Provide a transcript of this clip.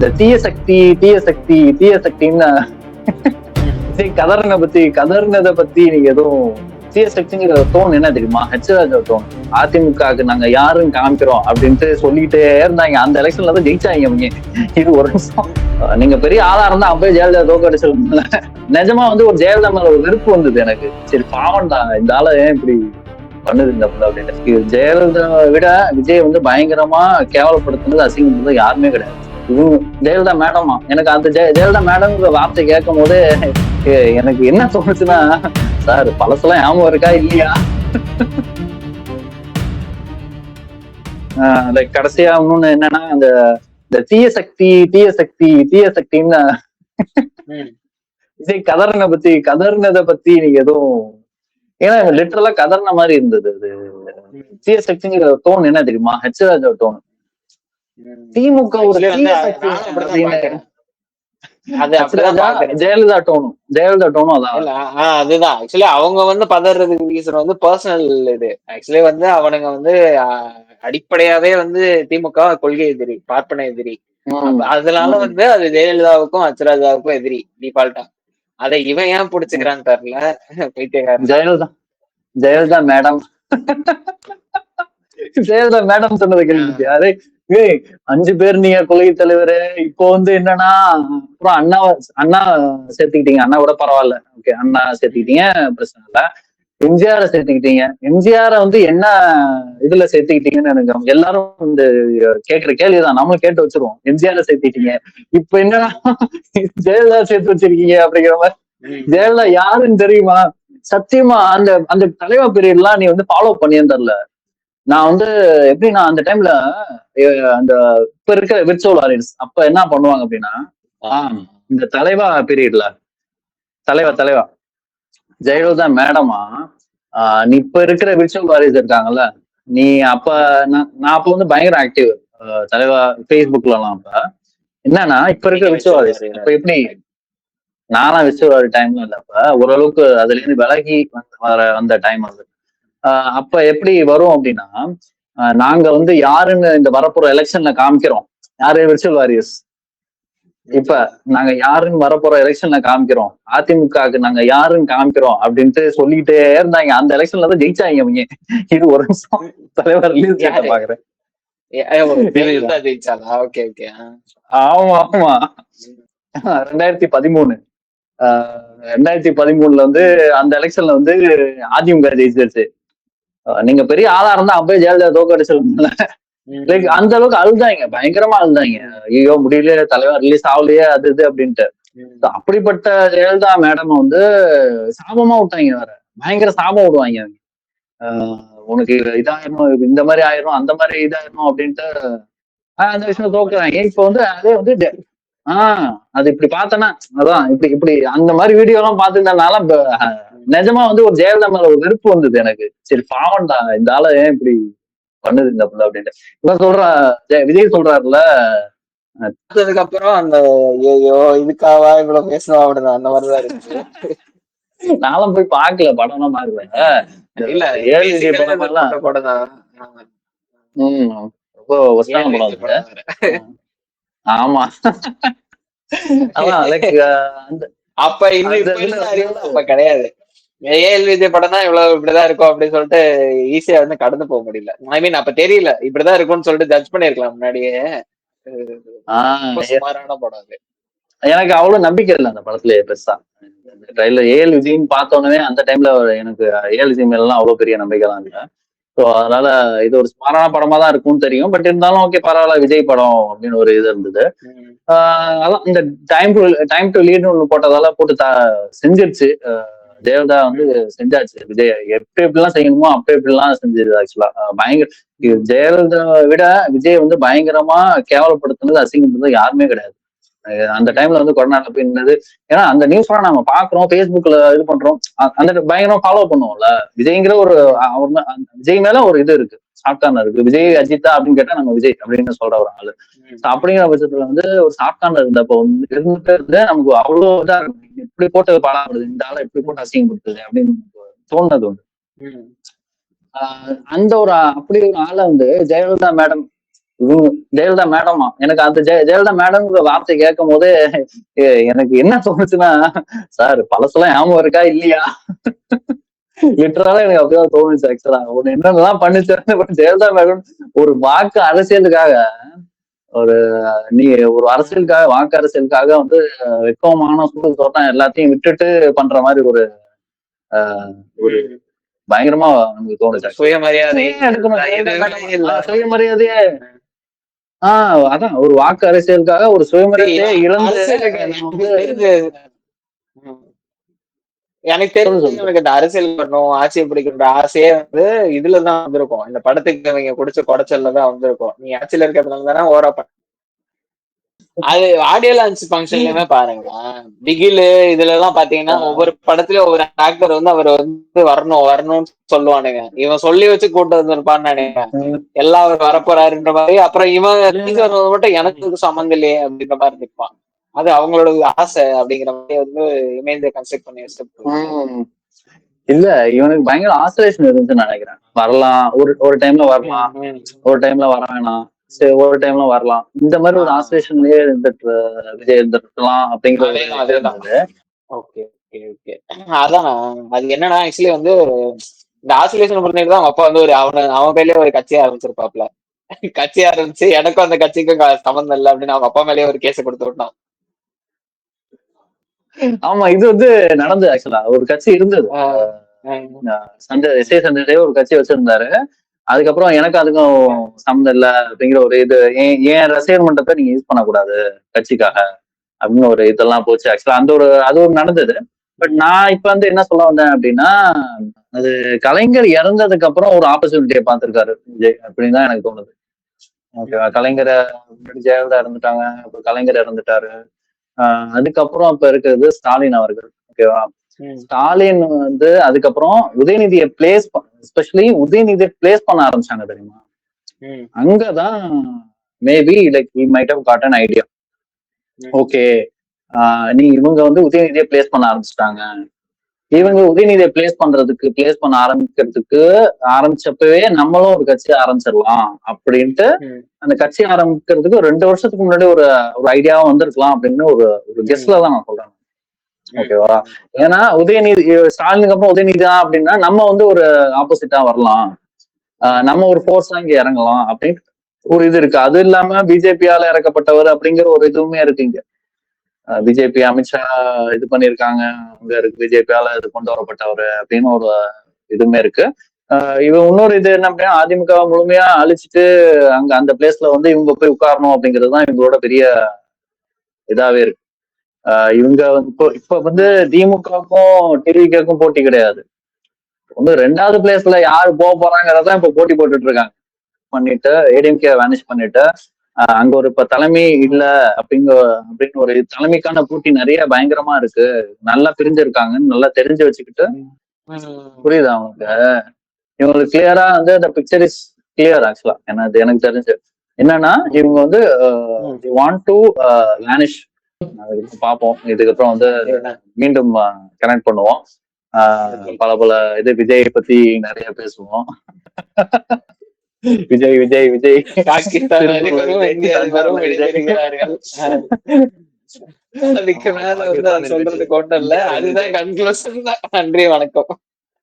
இந்த தீய சக்தி தீய சக்தின்னு கதறினதை பத்தி நீங்க எதுவும் தீய சக்திங்கிற டோன் என்ன தெரியுமா? ஹெச்ராஜா டோன். அதிமுகவுக்கு நாங்க யாருன்னு காமிக்கிறோம் அப்படின்ட்டு சொல்லிட்டே இருந்தாங்க. அந்த எலெக்ஷன்ல தான் ஜெயிச்சாங்க அவங்க. இது ஒரு நிமிஷம், நீங்க பெரிய ஆளா இருந்தா அப்பயே ஜெயலலிதா தோக்கடிச்சிருந்தாங்க. நிஜமா வந்து ஒரு ஜெயலலிதா மேல ஒரு வெறுப்பு வந்தது எனக்கு. சரி பாவம்டா இந்த ஆள ஏன் இப்படி பண்ணுது இந்த பிள்ளை அப்படின்னு. ஜெயலலிதாவை விட விஜய் வந்து பயங்கரமா கேவலப்படுத்துனது அசிங்கப்படுறது யாருமே கிடையாது. ஜெயலலிதா மேடமா எனக்கு அந்த ஜெயலலிதா மேடம்ங்கிற வார்த்தை கேட்கும் போது எனக்கு என்ன தோணுச்சுன்னா, சார் பழசெல்லாம் ஞாபகம் இருக்கா இல்லையா? கடைசியா இன்னொன்னு என்னன்னா, அந்த தீய சக்தின்னு விஜய் கதறினதை பத்தி நீங்க எதுவும், ஏன்னா லிட்டரலா கதறின மாதிரி இருந்தது. அது தீய சக்திங்கிற டோன் என்ன தெரியுமா? ஹெச்ராஜா டோன். திமுக ஒரு தீய சக்தி அப்படின்னு ஜெயலலிதா டோனும் அதான். அதுதான் ஆக்சுவலி அவங்க வந்து பதறதுக்கு ரீசன் வந்து பர்சனல் இது. ஆக்சுவலி வந்து அவனுங்க வந்து அடிப்படையாவே வந்து திமுக கொள்கை எதிரி, பார்ப்பன எதிரி. அதனால வந்து அது ஜெயலலிதாவுக்கும் அச்சராஜாவுக்கும் எதிரி டிஃபால்ட்டா. அதை இவன் ஏன் புடிச்சுக்கிறான்னு தெரியல. பைத்தியக்காரன். ஜெயலலிதா மேடம் சொன்னதை கேள்வி யாரு? 5 பேர் நீங்க கொள்கை தலைவரு. இப்போ வந்து என்னன்னா, அப்புறம் அண்ணா சேர்த்துக்கிட்டீங்க. அண்ணா கூட பரவாயில்ல, ஓகே அண்ணா சேர்த்துக்கிட்டீங்க, பிரச்சனை இல்ல. எம்ஜிஆரை சேர்த்துக்கிட்டீங்க. எம்ஜிஆரை வந்து என்ன இதுல சேர்த்துக்கிட்டீங்கன்னு எனக்கு எல்லாரும் இந்த கேட்கிற கேள்விதான், நம்மளும் கேட்டு வச்சிருவோம். எம்ஜிஆரை சேர்த்துக்கிட்டீங்க, இப்ப என்னன்னா ஜெயலலிதா சேர்த்து வச்சிருக்கீங்க அப்படிங்கிற மாதிரி. ஜெயலலிதா யாருன்னு தெரியுமா? சத்தியமா அந்த அந்த தலைவர் பீரியட் எல்லாம் நீ வந்து ஃபாலோ பண்ணியிருந்தல. நான் வந்து எப்படின்னா அந்த டைம்ல அந்த இப்ப இருக்கிற விர்ச்சுவல் ஆடியன்ஸ் அப்ப என்ன பண்ணுவாங்க அப்படின்னா, இந்த தலைவா பீரியட்ல தலைவா ஜெயலலிதா மேடமா, நீ இப்ப இருக்கிற விர்ச்சுவல் ஆடியன்ஸ் இருக்காங்கல்ல, நீ அப்ப நான் அப்ப வந்து பயங்கர ஆக்டிவ் தலைவா பேஸ்புக்ல எல்லாம். அப்ப என்னன்னா இப்ப இருக்கிற விர்ச்சுவல் ஆடியன்ஸ் இப்ப எப்படி நானா விர்ச்சுவல் ஆடி டைம்ல இல்ல, அப்ப ஓரளவுக்கு அதுல இருந்து விலகி வந்த டைம் அது. அப்ப எப்படி வரும் அப்படின்னா, நாங்க வந்து யாருன்னு இந்த வரப்போற எலெக்ஷன்ல காமிக்கிறோம். யாரு? Virtual warriors. இப்ப நாங்க யாருன்னு வரப்போற எலெக்ஷன்ல காமிக்கிறோம், அதிமுகவுக்கு நாங்க யாருன்னு காமிக்கிறோம் அப்படின்ட்டு சொல்லிட்டே இருந்தாங்க. அந்த எலெக்ஷன்ல தான் ஜெயிச்சாங்க அவங்க. இது ஒரு நிமிஷம், தலைவர் பாக்குறேன். ஆமா 2013 வந்து அந்த எலெக்ஷன்ல வந்து அதிமுக ஜெயிச்சிருச்சு. நீங்க பெரிய ஆளா இருந்தா அப்பயே ஜெயலலிதா தோக்கடிச்சிருந்தாங்க. அந்த அளவுக்கு அழுதாங்க, பயங்கரமா அழுதாங்க. ஐயோ முடியல, தலைவர் ரிலீஸ் ஆகலையே, அது இது அப்படின்ட்டு. அப்படிப்பட்ட ஜெயலலிதா மேடம் வந்து சாபமா விட்டாங்க. வேற பயங்கர சாபம் விடுவாங்க அவங்க. உனக்கு இதாயிரும், இந்த மாதிரி ஆயிரும், அந்த மாதிரி இதாயிரும் அப்படின்ட்டு அந்த விஷயம் தோக்குறாங்க. இப்ப வந்து அதே வந்து அது இப்படி பார்த்தேன்னா, அதான் இப்படி அந்த மாதிரி வீடியோ எல்லாம் பார்த்துருந்தனால நிஜமா வந்து ஒரு ஜெயலலிதா மேல ஒரு வெறுப்பு வந்தது எனக்கு. சரி பாவம்டா இந்த ஆள ஏன் இப்படி பண்ணுது இந்த பிள்ளை அப்படின்ட்டு. இவன் சொல்றா, விஜய் சொல்றாருல, அதுக்கப்புறம் அந்த ஐயோ இதுக்காவா இவ்வளவு பேசணும் அப்படிதான் அந்த மாதிரிதான் இருக்கு. நானும் போய் பாக்கல, படம்லாம் பாக்கல. இல்ல 7 விஜய் படம் எல்லாம் ரொம்ப ஒஸ்டான படம். ஆமா அப்ப இன்னும் கிடையாது. ஏஎல் விஜய் படம் தான் இவ்வளவு இப்படிதான் இருக்கும் அப்படின்னு சொல்லிட்டு ஈஸியா வந்து கடந்து போக முடியல. ஐ மீன் அப்ப தெரியல இப்படிதான் இருக்கும்னு சொல்லிட்டு ஜட்ஜ் பண்ணிருக்கலாம் முன்னாடியே. சுமாரான படம் அது. எனக்கு அவ்வளவு நம்பிக்கை இல்லை அந்த படத்துல பெருசா. ட்ரைலர் ஏஎல் விஜய்னு பார்த்தோன்னே அந்த டைம்ல எனக்கு ஏஎல் விஜய் மேல எல்லாம் அவ்வளவு பெரிய நம்பிக்கை தான் இல்லை. ஸோ அதனால இது ஒரு சுமாரான படமா தான் இருக்கும்னு தெரியும். பட் இருந்தாலும் ஓகே பரவாயில்ல, விஜய் படம் அப்படின்னு ஒரு இது இருந்தது. அதான் இந்த டைம் டு லீட்னு ஒண்ணு போட்டதால போட்டு செஞ்சிருச்சு. ஜெயலலிதா வந்து செஞ்சாச்சு. விஜய் எப்படிலாம் செய்யணுமோ எப்படிலாம் செஞ்சது. ஆக்சுவலா பயங்கர ஜெயலலிதா விட விஜய் வந்து பயங்கரமா கேவலப்படுத்துனது அசிங்கப்படுறது யாருமே கிடையாது. அந்த டைம்ல வந்து கொரோனால போயிருந்தது. ஏன்னா அந்த நியூஸ் எல்லாம் நம்ம பாக்குறோம், பேஸ்புக்ல இது பண்றோம், அந்த பயங்கரமா ஃபாலோ பண்ணுவோம்ல. விஜய்ங்கிற ஒரு விஜய் மேல ஒரு இது இருக்கு, சாப்டான இருக்கு. விஜய் அஜித்தா அப்படின்னு கேட்டா நம்ம விஜய் அப்படின்னு சொல்ற ஒரு ஆளு. அப்படிங்கிற பட்சத்துல வந்து ஒரு சாப்டான இருந்தப்ப இருந்துட்டு நமக்கு அவ்வளவு இதா இப்படி போட்டு பாடாப்படுது, இந்த ஆளை இப்படி போட்டு அசிங்கப்படுத்துது அப்படின்னு தோணுனது உண்டு. அந்த ஒரு அப்படி ஒரு ஆளை வந்து ஜெயலலிதா மேடம் இவங்க ஜெயலலிதா மேடமா, எனக்கு அந்த ஜெயலலிதா மேடம்ங்கிற வார்த்தை கேட்கும் போதே எனக்கு என்ன தோணுச்சுன்னா, சார் பழசெல்லாம் ஞாபகம் இருக்கா இல்லையா? லிட்டரலா எனக்கு அப்படியே தோணுச்சு. ஆக்சுவலா ஒண்ணு என்னென்னலாம் பண்ணுச்சு ஜெயலலிதா மேடம் ஒரு வாக்கு அரசியலுக்காக, ஒரு நீ ஒரு அரசியலுக்காக, வாக்கு அரசியலுக்காக வந்து வெக்கமான சூடு சொன்னா எல்லாத்தையும் விட்டுட்டு பண்ற மாதிரி ஒரு ஒரு பயங்கரமா நமக்கு தோணுச்சு. சுயமரியாதை சுயமரியாதையே அதான் ஒரு வாக்கு அரசியலுக்காக ஒரு சுயமரியாதையே இழந்து எனக்கு தெரிஞ்சு எனக்கு இந்த அரசியல் பண்ணணும், ஆட்சியை பிடிக்கிற ஆசையே வந்து இதுலதான் வந்திருக்கும். இந்த படத்துக்கு இவங்க குடிச்ச குடைச்சல்லதான் வந்திருக்கும். நீ ஆட்சியில இருக்கிறதுனால தானே ஓரா அது ஆடியோ லான்ச் ஃபங்க்ஷன்லயுமே பாருங்க, பிகிலு இதுல எல்லாம் பாத்தீங்கன்னா ஒவ்வொரு படத்துலயும் ஒவ்வொரு ஆக்டர் வந்து அவர் வந்து வரணும்னு சொல்லுவானுங்க. இவன் சொல்லி வச்சு கூட்டு வந்திருப்பான்னு எல்லாம் அவர் வரப்போறாருன்ற மாதிரி. அப்புறம் இவன் வருவது மட்டும் எனக்கு சம்மந்தம் இல்லையே அப்படின்ற மாதிரி நிற்பான். அது அவங்களோட ஆசை அப்படிங்கிற மாதிரி வந்து இமேஜை கன்ஸ்ட்ரக்ட் பண்ணி வச்சுட்டு இல்ல, இவனுக்கு பயங்கர ஆசோலேஷன் இருந்துச்சுன்னு நினைக்கிறேன். வரலாம், ஒரு டைம்ல வரலாம், ஒரு டைம்ல வர வேணாம், சரி ஒரு டைம்ல வரலாம், இந்த மாதிரி ஒரு ஆசோலேஷன்லயே இருந்துட்டு விஜய் இருந்துருக்கலாம் அப்படிங்கிறது. அதான் அது என்னன்னா ஆக்சுவலி வந்து இந்த ஆசோலேஷன் பண்ணிட்டுதான் அவங்க அப்பா வந்து அவன் கையிலேயே ஒரு கட்சியை ஆரம்பிச்சிருப்பாப்ல. கட்சி ஆரம்பிச்சு எனக்கும் அந்த கட்சிக்கும் சம்மந்தம் இல்லை அப்படின்னு அவங்க அப்பா மேலேயே ஒரு கேஸ் கொடுத்து விட்டான். ஆமா, இது வந்து நடந்தது. ஆக்சுவலா ஒரு கட்சி இருந்தது, சஞ்சய் ஒரு கட்சி வச்சிருந்தாரு. அதுக்கப்புறம் எனக்கு அதுக்கும் சம்மந்தம் இல்ல அப்படிங்கிற ஒரு இது, ஏன் ரசிகர் மன்றத்தை நீங்க யூஸ் பண்ணக்கூடாது கட்சிக்காக அப்படின்னு ஒரு இதெல்லாம் போச்சு. ஆக்சுவலா அது ஒரு நடந்தது. பட் நான் இப்ப வந்து என்ன சொல்ல வந்தேன் அப்படின்னா, அது கலைஞர் இறந்ததுக்கு அப்புறம் ஒரு ஆப்பர்ச்சுனிட்டியை பார்த்திருக்காரு விஜய் அப்படின்னு தான் எனக்கு தோணுது. ஓகேவா, கலைஞரை ஜெயலலிதா இறந்துட்டாங்க, இப்ப கலைஞர் இறந்துட்டாரு. அதுக்கப்புறம் இப்ப இருக்கிறது ஸ்டாலின் அவர்கள். ஓகேவா, ஸ்டாலின் வந்து அதுக்கப்புறம் உதயநிதியை எஸ்பெஷலி உதயநிதியை பிளேஸ் பண்ண ஆரம்பிச்சாங்க தெரியுமா? அங்கதான் maybe like we might have got an idea. Okay, இவங்க வந்து உதயநிதியை பிளேஸ் பண்ண ஆரம்பிச்சிட்டாங்க. இவங்க உதயநிதியை பிளேஸ் பண்ண ஆரம்பிச்சப்பவே நம்மளும் ஒரு கட்சி ஆரம்பிச்சிடலாம் அப்படின்ட்டு அந்த கட்சி ஆரம்பிக்கிறதுக்கு 2 வருஷத்துக்கு முன்னாடி ஒரு ஐடியாவும் வந்திருக்கலாம் அப்படின்னு ஒரு கெஸ்ட்ல தான் நான் சொல்றேன். ஓகேவா, ஏன்னா ஸ்டாலினுக்கு அப்புறம் உதயநிதி தான் அப்படின்னா நம்ம வந்து ஒரு ஆப்போசிட்டா வரலாம், நம்ம ஒரு ஃபோர்ஸா இங்க இறங்கலாம் அப்படின்னு ஒரு இது இருக்கு. அது இல்லாம பிஜேபியால இறக்கப்பட்டவர் அப்படிங்கிற ஒரு இதுவுமே இருக்கு இங்க. பிஜேபி அமித்ஷா இது பண்ணிருக்காங்க, அங்க இருக்கு பிஜேபியால இது கொண்டு வரப்பட்டவர் அப்படின்னு ஒரு இதுவுமே இருக்கு. இவன் இன்னொரு இது என்ன அப்படின்னா, அதிமுக முழுமையா அழிச்சிட்டு அங்க அந்த பிளேஸ்ல வந்து இவங்க போய் உட்காரணும் அப்படிங்கிறதுதான் இவங்களோட பெரிய இதாவே இருக்கு. இவங்க இப்ப வந்து திமுகவுக்கும் டிவிக்கும் போட்டி கிடையாது. வந்து 2வது பிளேஸ்ல யாரு போறாங்கிறதான் இப்ப போட்டி போட்டுட்டு இருக்காங்க. பண்ணிட்டு ஏடிஎம்கே வேனிஷ் பண்ணிட்டு அங்க ஒரு இப்ப தலைமை இல்ல அப்படின்னு ஒரு தலைமைக்கான போட்டி நிறைய பயங்கரமா இருக்கு. நல்லா பிரிஞ்சிருக்காங்கன்னு நல்லா தெரிஞ்சு வச்சுக்கிட்டு, புரியுது அவங்களுக்கு. இவங்களுக்கு கிளியரா வந்து அந்த பிக்சர் இஸ் கிளியர். ஆக்சுவலா எனக்கு தெரிஞ்சு என்னன்னா, இவங்க வந்து வாண்ட் டு வேனிஷ். பார்ப்போம், இதுக்கப்புறம் வந்து மீண்டும் கனெக்ட் பண்ணுவோம். பல இது விஜய் பத்தி நிறைய பேசுவோம். விஜய் விஜய் விஜய் அதுக்கு மேல வந்து சொல்றது கொண்டு இல்ல. அதுதான் கன்க்ளூஷன். நன்றி, வணக்கம்.